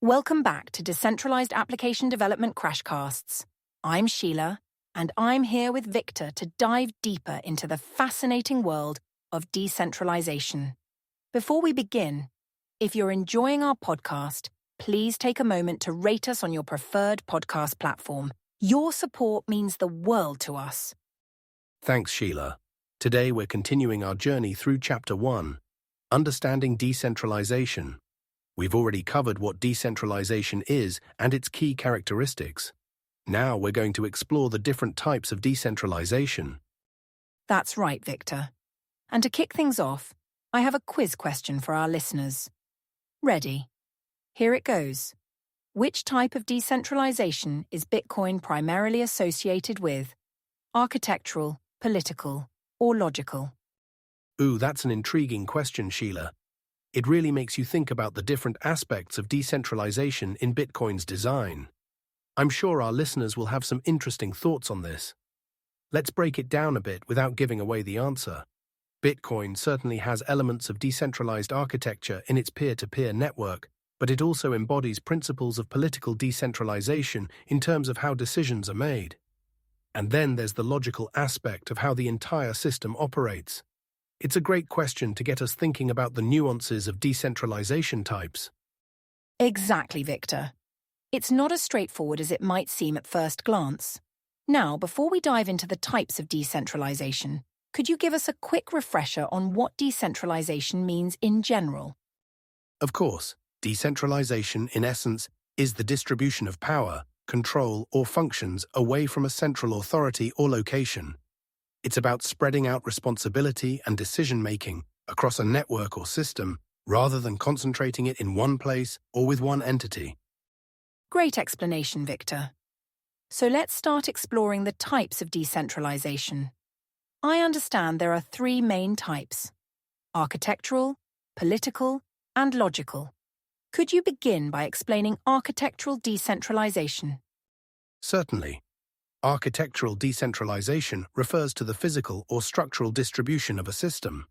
Welcome back to Decentralized Application Development Crashcasts. I'm Sheila, and I'm here with Victor to dive deeper into the fascinating world of decentralization. Before we begin, if you're enjoying our podcast, please take a moment to rate us on your preferred podcast platform. Your support means the world to us. Thanks, Sheila. Today we're continuing our journey through Chapter 1, Understanding Decentralization. We've already covered what decentralization is and its key characteristics. Now we're going to explore the different types of decentralization. That's right, Victor. And to kick things off, I have a quiz question for our listeners. Ready? Here it goes. Which type of decentralization is Bitcoin primarily associated with? Architectural, political, or logical? Ooh, that's an intriguing question, Sheila. It really makes you think about the different aspects of decentralization in Bitcoin's design. I'm sure our listeners will have some interesting thoughts on this. Let's break it down a bit without giving away the answer. Bitcoin certainly has elements of decentralized architecture in its peer-to-peer network, but it also embodies principles of political decentralization in terms of how decisions are made. And then there's the logical aspect of how the entire system operates. It's a great question to get us thinking about the nuances of decentralization types. Exactly, Victor. It's not as straightforward as it might seem at first glance. Now, before we dive into the types of decentralization, could you give us a quick refresher on what decentralization means in general? Of course, decentralization, in essence, is the distribution of power, control, or functions away from a central authority or location. It's about spreading out responsibility and decision-making across a network or system rather than concentrating it in one place or with one entity. Great explanation, Victor. So let's start exploring the types of decentralization. I understand there are three main types: architectural, political, and logical. Could you begin by explaining architectural decentralization? Certainly. Architectural decentralization refers to the physical or structural distribution of a system.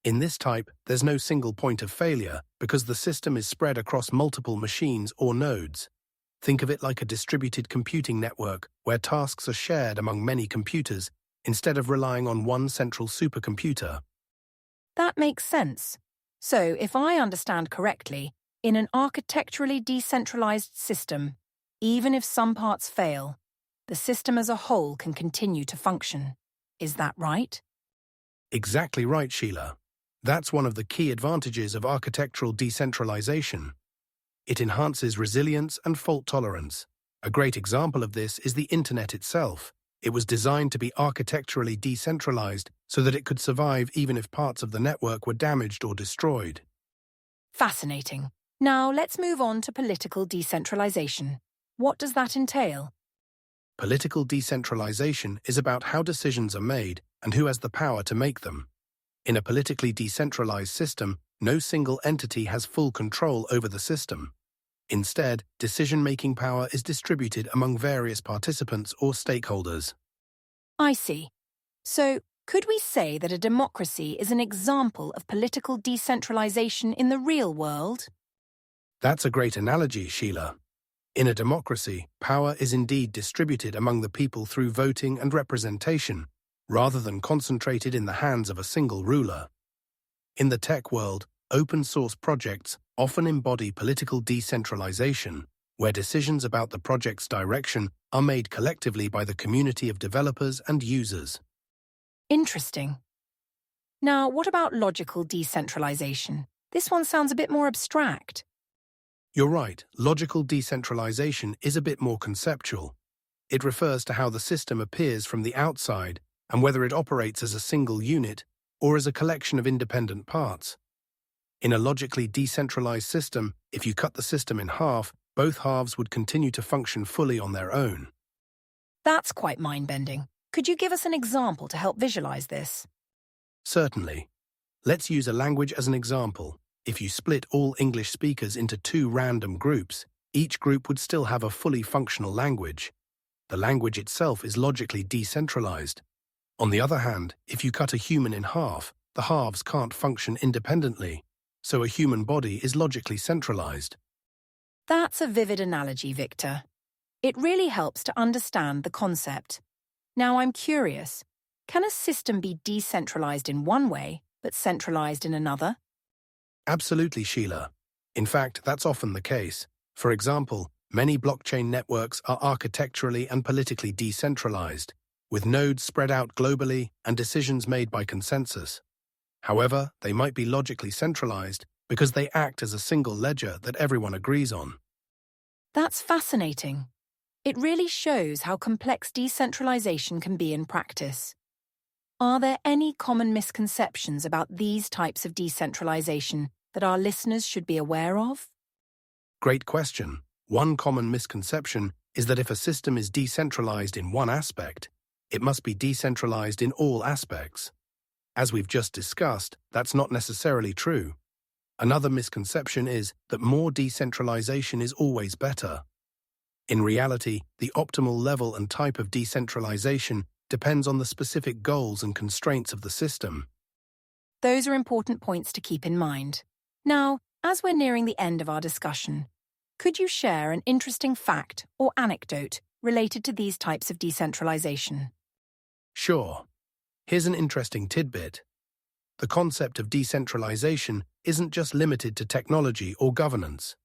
In this type, there's no single point of failure because the system is spread across multiple machines or nodes. Think of it like a distributed computing network where tasks are shared among many computers instead of relying on one central supercomputer. That makes sense. So, if I understand correctly, in an architecturally decentralized system, even if some parts fail, the system as a whole can continue to function. Is that right? Exactly right, Sheila. That's one of the key advantages of architectural decentralization. It enhances resilience and fault tolerance. A great example of this is the Internet itself. It was designed to be architecturally decentralized so that it could survive even if parts of the network were damaged or destroyed. Fascinating. Now let's move on to political decentralization. What does that entail? Political decentralization is about how decisions are made and who has the power to make them. In a politically decentralized system, no single entity has full control over the system. Instead, decision-making power is distributed among various participants or stakeholders. I see. So, could we say that a democracy is an example of political decentralization in the real world? That's a great analogy, Sheila. In a democracy, power is indeed distributed among the people through voting and representation, rather than concentrated in the hands of a single ruler. In the tech world, open-source projects often embody political decentralization, where decisions about the project's direction are made collectively by the community of developers and users. Interesting. Now, what about logical decentralization? This one sounds a bit more abstract. You're right, logical decentralization is a bit more conceptual. It refers to how the system appears from the outside and whether it operates as a single unit or as a collection of independent parts. In a logically decentralized system, if you cut the system in half, both halves would continue to function fully on their own. That's quite mind-bending. Could you give us an example to help visualize this? Certainly. Let's use a language as an example. If you split all English speakers into two random groups, each group would still have a fully functional language. The language itself is logically decentralized. On the other hand, if you cut a human in half, the halves can't function independently, so a human body is logically centralized. That's a vivid analogy, Victor. It really helps to understand the concept. Now I'm curious, can a system be decentralized in one way, but centralized in another? Absolutely, Sheila. In fact, that's often the case. For example, many blockchain networks are architecturally and politically decentralized, with nodes spread out globally and decisions made by consensus. However, they might be logically centralized because they act as a single ledger that everyone agrees on. That's fascinating. It really shows how complex decentralization can be in practice. Are there any common misconceptions about these types of decentralization that our listeners should be aware of? Great question. One common misconception is that if a system is decentralized in one aspect, it must be decentralized in all aspects. As we've just discussed, that's not necessarily true. Another misconception is that more decentralization is always better. In reality, the optimal level and type of decentralization depends on the specific goals and constraints of the system. Those are important points to keep in mind. Now, as we're nearing the end of our discussion, could you share an interesting fact or anecdote related to these types of decentralization? Sure. Here's an interesting tidbit. The concept of decentralization isn't just limited to technology or governance.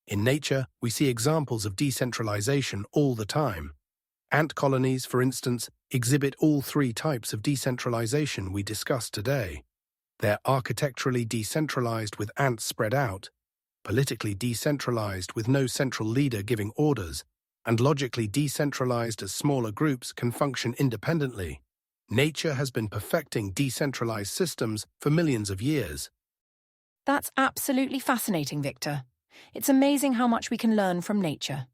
In nature, we see examples of decentralization all the time. Ant colonies, for instance, exhibit all three types of decentralization we discussed today. They're architecturally decentralized with ants spread out, politically decentralized with no central leader giving orders, and logically decentralized as smaller groups can function independently. Nature has been perfecting decentralized systems for millions of years. That's absolutely fascinating, Victor. It's amazing how much we can learn from nature.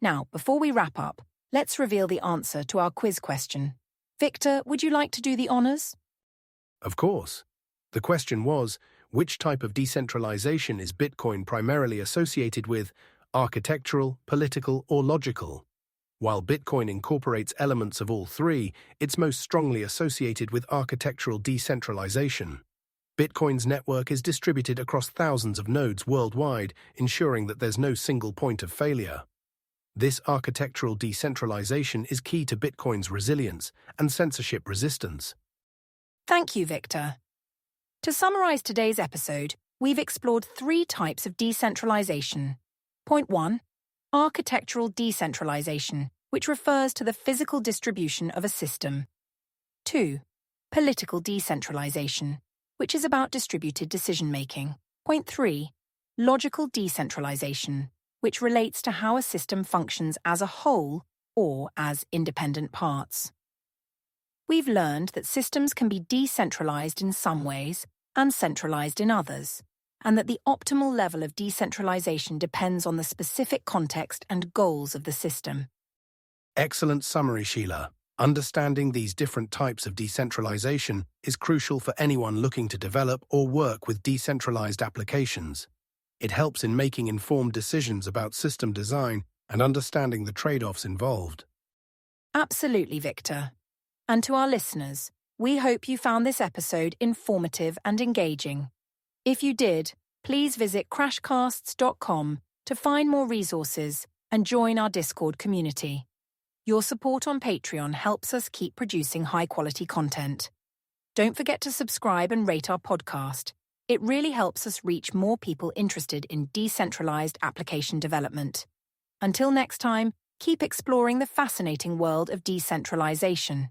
Now, before we wrap up, let's reveal the answer to our quiz question. Victor, would you like to do the honors? Of course. The question was, which type of decentralization is Bitcoin primarily associated with, architectural, political, or logical? While Bitcoin incorporates elements of all three, it's most strongly associated with architectural decentralization. Bitcoin's network is distributed across thousands of nodes worldwide, ensuring that there's no single point of failure. This architectural decentralization is key to Bitcoin's resilience and censorship resistance. Thank you, Victor. To summarize today's episode, we've explored three types of decentralization. Point 1. Architectural decentralization, which refers to the physical distribution of a system. 2. Political decentralization, which is about distributed decision-making. Point 3. Logical decentralization, which relates to how a system functions as a whole or as independent parts. We've learned that systems can be decentralized in some ways and centralized in others, and that the optimal level of decentralization depends on the specific context and goals of the system. Excellent summary, Sheila. Understanding these different types of decentralization is crucial for anyone looking to develop or work with decentralized applications. It helps in making informed decisions about system design and understanding the trade-offs involved. Absolutely, Victor. And to our listeners, we hope you found this episode informative and engaging. If you did, please visit crashcasts.com to find more resources and join our Discord community. Your support on Patreon helps us keep producing high-quality content. Don't forget to subscribe and rate our podcast. It really helps us reach more people interested in decentralized application development. Until next time, keep exploring the fascinating world of decentralization.